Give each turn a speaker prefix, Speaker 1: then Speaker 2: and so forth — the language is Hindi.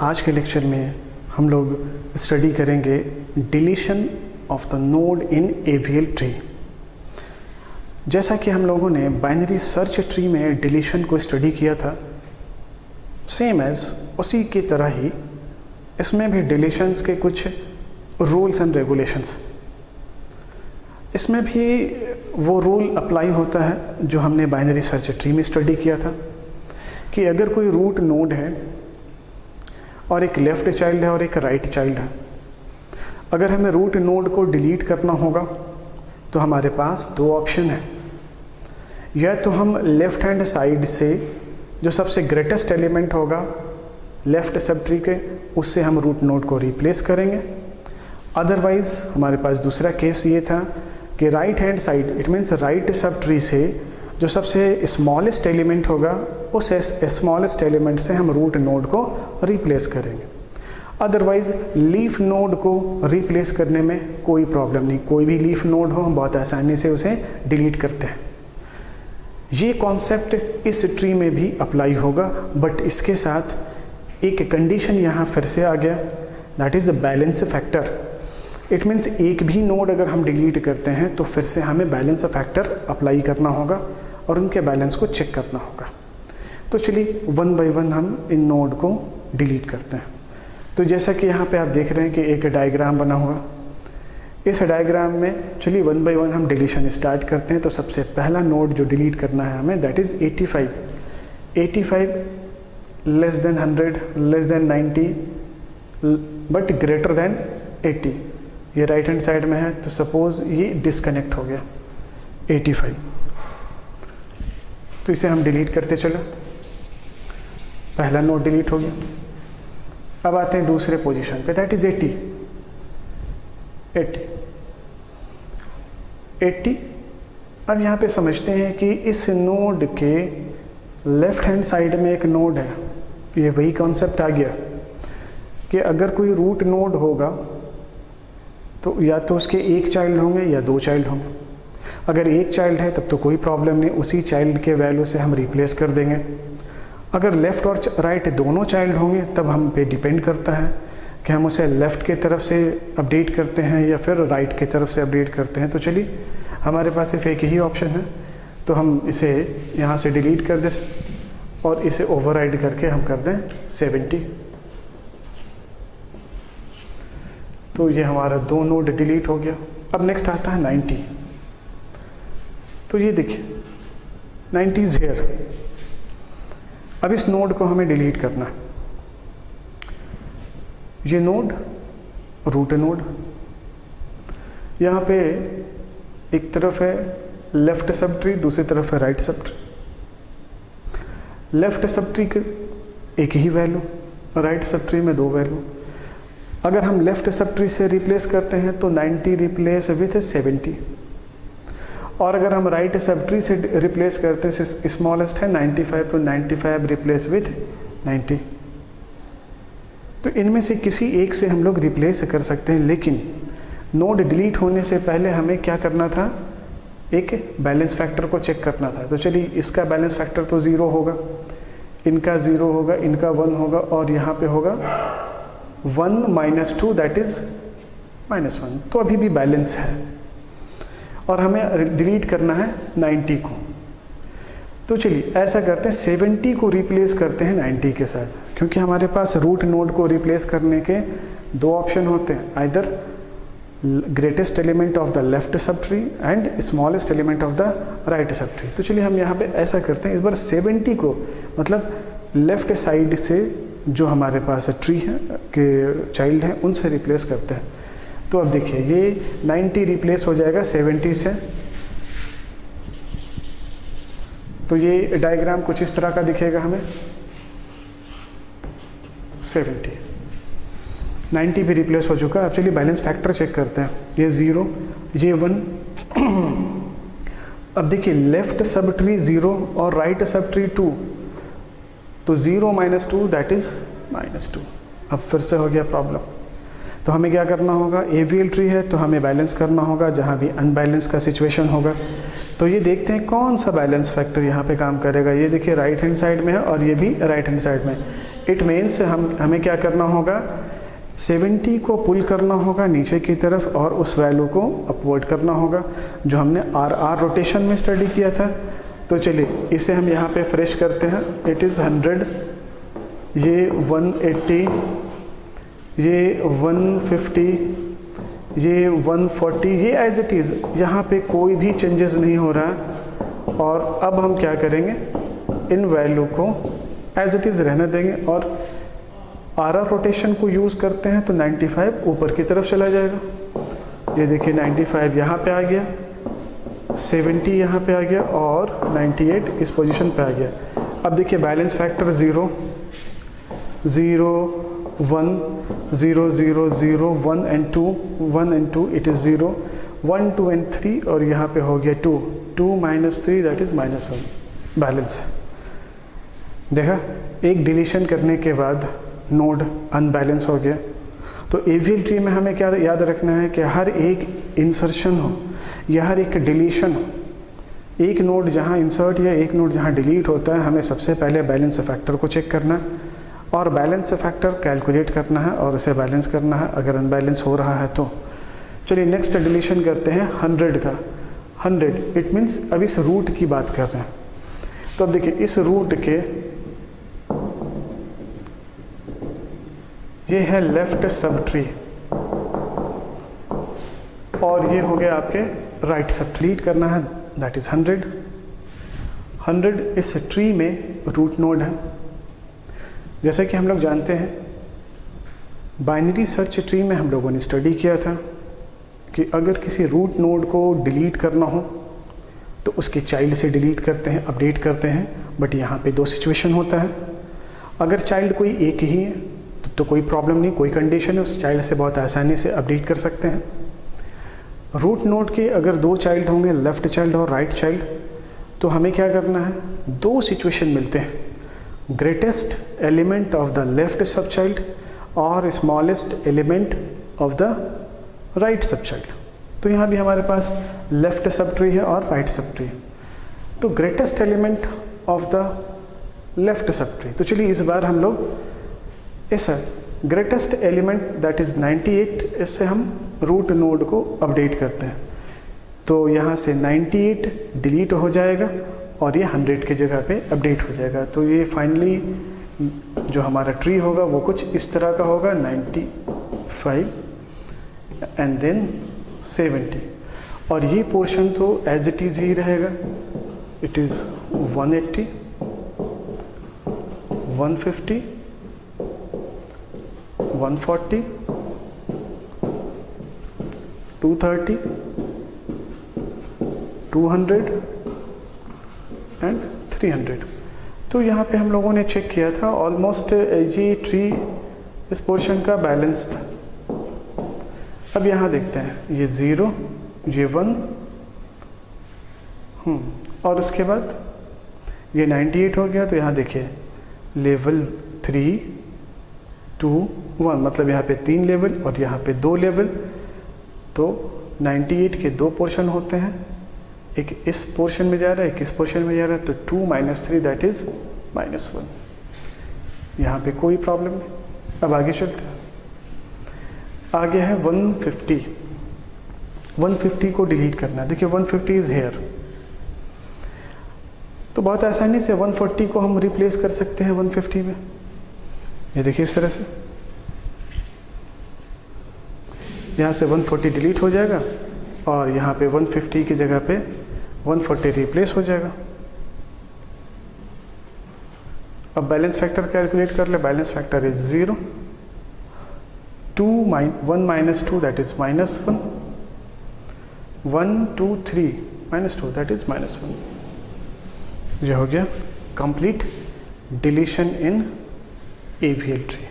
Speaker 1: आज के लेक्चर में हम लोग स्टडी करेंगे deletion of the node in AVL tree. जैसा कि हम लोगों ने बाइनरी सर्च ट्री में डिलीशन को स्टडी किया था, सेम एज उसी की तरह ही इसमें भी डिलीशंस के कुछ रूल्स एंड रेगुलेशंस, इसमें भी वो रूल अप्लाई होता है जो हमने बाइनरी सर्च ट्री में स्टडी किया था कि अगर कोई रूट नोड है और एक लेफ़्ट चाइल्ड है और एक राइट चाइल्ड है, अगर हमें रूट नोड को डिलीट करना होगा तो हमारे पास दो ऑप्शन है। या तो हम लेफ़्ट हैंड साइड से जो सबसे ग्रेटेस्ट एलिमेंट होगा लेफ़्ट सब ट्री के, उससे हम रूट नोड को रिप्लेस करेंगे। अदरवाइज़ हमारे पास दूसरा केस ये था कि right hand side, it means right sub tree से जो सबसे स्मॉलेस्ट एलिमेंट होगा उस स्मॉलेस्ट एलिमेंट से हम रूट नोड को रिप्लेस करेंगे। अदरवाइज़ लीफ नोड को रिप्लेस करने में कोई प्रॉब्लम नहीं, कोई भी लीफ नोड हो हम बहुत आसानी से उसे डिलीट करते हैं। ये कॉन्सेप्ट इस ट्री में भी अप्लाई होगा, बट इसके साथ एक कंडीशन यहाँ फिर से आ गया, that is a balance factor. It means एक भी नोड अगर हम डिलीट करते हैं तो फिर से हमें बैलेंस फैक्टर अप्लाई करना होगा और उनके बैलेंस को चेक करना होगा। तो चलिए वन बाय वन हम इन नोड को डिलीट करते हैं। तो जैसा कि यहाँ पे आप देख रहे हैं कि एक डायग्राम बना हुआ, इस डायग्राम में चलिए वन बाय वन हम डिलीशन स्टार्ट करते हैं। तो सबसे पहला नोड जो डिलीट करना है हमें, that is 85 less than 100 less than 90 but greater than 80। ये राइट हैंड साइड में है, तो सपोज ये डिस्कनेक्ट हो गया 85, तो इसे हम डिलीट करते चलो। पहला नोड डिलीट हो गया। अब आते हैं दूसरे पोजीशन पे, दैट इज 80। अब यहाँ पे समझते हैं कि इस नोड के लेफ्ट हैंड साइड में एक नोड है। ये वही कॉन्सेप्ट आ गया कि अगर कोई रूट नोड होगा तो या तो उसके एक चाइल्ड होंगे या दो चाइल्ड होंगे। अगर एक चाइल्ड है तब तो कोई प्रॉब्लम नहीं, उसी चाइल्ड के वैल्यू से हम रिप्लेस कर देंगे। अगर लेफ़्ट और राइट दोनों चाइल्ड होंगे तब हम पे डिपेंड करता है कि हम उसे लेफ़्ट की तरफ से अपडेट करते हैं या फिर राइट की तरफ से अपडेट करते हैं। तो चलिए हमारे पास सिर्फ एक ही ऑप्शन है, तो हम इसे यहाँ से डिलीट कर दें और इसे ओवरराइड करके हम कर दें 70। तो ये हमारा दो नोड डिलीट हो गया। अब नेक्स्ट आता है 90। तो ये देखिए 90 इज हियर। अब इस नोड को हमें डिलीट करना है। ये नोड रूट नोड, यहाँ पे एक तरफ है लेफ्ट सब ट्री, दूसरी तरफ है right sub tree. Left sub tree के एक ही वैल्यू, राइट सब ट्री में दो वैल्यू। अगर हम लेफ्ट सब ट्री से रिप्लेस करते हैं तो 90 रिप्लेस विथ 70, और अगर हम राइट सब ट्री से रिप्लेस करते हैं, स्मॉलेस्ट है 95, तो 95 रिप्लेस विथ 90। तो इनमें से किसी एक से हम लोग रिप्लेस कर सकते हैं, लेकिन नोड डिलीट होने से पहले हमें क्या करना था, एक बैलेंस फैक्टर को चेक करना था। तो चलिए इसका बैलेंस फैक्टर तो 0 होगा, इनका 0 होगा, इनका 1 होगा, और यहाँ पे होगा 1 - 2 दैट इज -1। तो अभी भी बैलेंस है और हमें डिलीट करना है 90 को। तो चलिए ऐसा करते हैं, 70 को रिप्लेस करते हैं 90 के साथ, क्योंकि हमारे पास रूट नोड को रिप्लेस करने के दो ऑप्शन होते हैं, either greatest element of the left sub tree and smallest element of the right sub tree. तो चलिए हम यहाँ पे ऐसा करते हैं, इस बार 70 को मतलब लेफ्ट साइड से जो हमारे पास ट्री है के चाइल्ड हैं उनसे रिप्लेस करते हैं। तो अब देखिए ये 90 रिप्लेस हो जाएगा 70 से। तो ये डायग्राम कुछ इस तरह का दिखेगा हमें। 90 भी रिप्लेस हो चुका है। अब चलिए बैलेंस फैक्टर चेक करते हैं, ये 0, ये 1। अब देखिए लेफ्ट सब ट्री 0 और राइट सब ट्री 2, तो 0 - 2 दैट इज -2। अब फिर से हो गया प्रॉब्लम। तो हमें क्या करना होगा, AVL ट्री है तो हमें बैलेंस करना होगा जहाँ भी अनबैलेंस का सिचुएशन होगा। तो ये देखते हैं कौन सा बैलेंस फैक्टर यहाँ पे काम करेगा। ये देखिए राइट हैंड साइड में है और ये भी राइट हैंड साइड में। इट मीन्स हमें क्या करना होगा, 70 को पुल करना होगा नीचे की तरफ और उस वैल्यू को अपवर्ड करना होगा, जो हमने आर रोटेशन में स्टडी किया था। तो चलिए इसे हम यहाँ पे फ्रेश करते हैं। इट इज़ 100, ये 180, ये 150, ये 140, ये एज इट इज़, यहाँ पे कोई भी चेंजेस नहीं हो रहा। और अब हम क्या करेंगे, इन वैल्यू को एज इट इज़ रहने देंगे और आर रोटेशन को यूज़ करते हैं तो 95 ऊपर की तरफ चला जाएगा। ये देखिए 95 यहाँ पे आ गया, 70 यहाँ पे आ गया और 98 इस पोजीशन पे आ गया। अब देखिए balance factor 0, 0, 1, 0, 0, 0, 1 and 2, 1 and 2 it is 0, 1, 2 and 3 और यहाँ पे हो गया 2, 2 - 3 दैट इज़ -1, बैलेंस है। देखा, एक डिलीशन करने के बाद नोड अनबैलेंस हो गया। तो एवीएल ट्री में हमें क्या याद रखना है कि हर एक इंसर्शन हो या हर एक डिलीशन हो, एक नोड जहाँ इंसर्ट या एक नोड जहाँ डिलीट होता है, हमें सबसे पहले बैलेंस फैक्टर को चेक करना और बैलेंस फैक्टर कैलकुलेट करना है और उसे बैलेंस करना है अगर अनबैलेंस हो रहा है तो। चलिए नेक्स्ट डिलीशन करते हैं 100 का। 100 इट मीन्स अब इस रूट की बात कर रहे हैं। तो अब देखिए इस रूट के ये है लेफ्ट सब ट्री और ये हो गया आपके राइट सब ट्री। लीड करना है दैट इज 100। 100 इस ट्री में रूट नोड है। जैसे कि हम लोग जानते हैं बाइनरी सर्च ट्री में हम लोगों ने स्टडी किया था कि अगर किसी रूट नोड को डिलीट करना हो तो उसके चाइल्ड से डिलीट करते हैं, अपडेट करते हैं। बट यहाँ पे 2 सिचुएशन होता है। अगर चाइल्ड कोई एक ही है तो कोई प्रॉब्लम नहीं, कोई कंडीशन है, उस चाइल्ड से बहुत आसानी से अपडेट कर सकते हैं। रूट नोड के अगर 2 चाइल्ड होंगे, लेफ़्ट चाइल्ड और राइट चाइल्ड, तो हमें क्या करना है, 2 सिचुएशन मिलते हैं, greatest element of the left sub child और smallest element of the right sub child. तो यहाँ भी हमारे पास लेफ्ट सब ट्री है और राइट सब ट्री है। तो greatest element of the left sub tree, तो चलिए इस बार हम लोग इस ग्रेटेस्ट एलिमेंट दैट इज़ 98, इससे हम रूट नोड को अपडेट करते हैं। तो यहाँ से 98 डिलीट हो जाएगा और ये 100 की जगह पे अपडेट हो जाएगा। तो ये फाइनली जो हमारा ट्री होगा वो कुछ इस तरह का होगा, 95 एंड देन 70 और ये पोर्शन तो एज इट इज़ ही रहेगा। It is 180, 150, 140, 230, 200 and 300। तो यहाँ पे हम लोगों ने चेक किया था ऑलमोस्ट ये ट्री इस पोर्शन का बैलेंस था। अब यहाँ देखते हैं ये 0, ये 1, और उसके बाद ये 98 हो गया। तो यहाँ देखिए लेवल 3, 2, 1, मतलब यहाँ पे 3 लेवल और यहाँ पे 2 लेवल। तो 98 के 2 पोर्शन होते हैं, एक इस पोर्शन में जा रहा है, एक इस पोर्शन में जा रहा है। तो 2 - 3 दैट इज़ -1। यहाँ पे कोई प्रॉब्लम नहीं। अब आगे चलते हैं। आगे है 150। 150 को डिलीट करना है। देखिए 150 इज़ हेयर, तो बहुत आसानी से 140 को हम रिप्लेस कर सकते हैं 150 में। ये देखिए इस तरह से यहाँ से 140 डिलीट हो जाएगा और यहाँ पे 150 की जगह पे 140 रिप्लेस हो जाएगा। अब बैलेंस फैक्टर कैलकुलेट कर ले। Balance factor is 0, 1 - 2 that is -1, 1, 2, 3 -2 that is -1। ये हो गया कंप्लीट डिलीशन इन AVL ट्री।